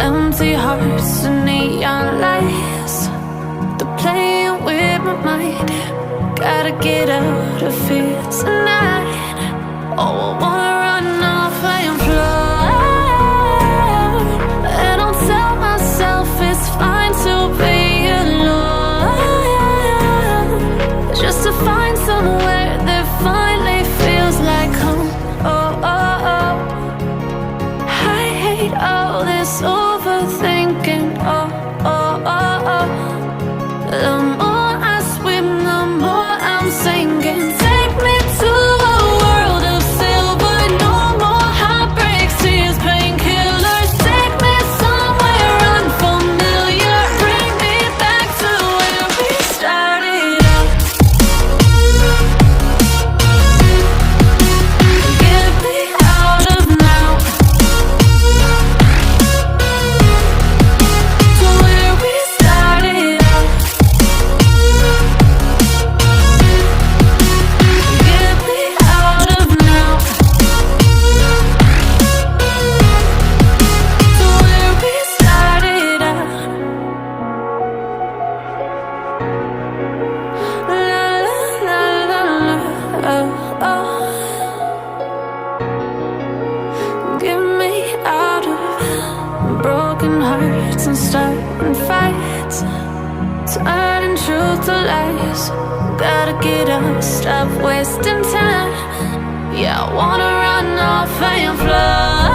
Empty hearts and neon lights, they're playing with my mind. Gotta get out of here tonight. Oh, I wanna run off and fly. And I'll tell myself it's fine to be alone, just to find somewhere that finally feels like home. Oh, oh, oh. I hate all this overthinking. Oh, oh, oh, oh. The more I swim, the more I'm sinking. Take me to a world of silver. No more heartbreaks, tears, painkillers. Take me somewhere unfamiliar. Bring me back to where we started out. Get me out of now, to where we started out. Get me out of now, to where we started out. La la la la la, oh, oh. Get me out of broken hearts and starting fights, turning truth to lies. Gotta get up, stop wasting time. Yeah, I wanna run off and fly.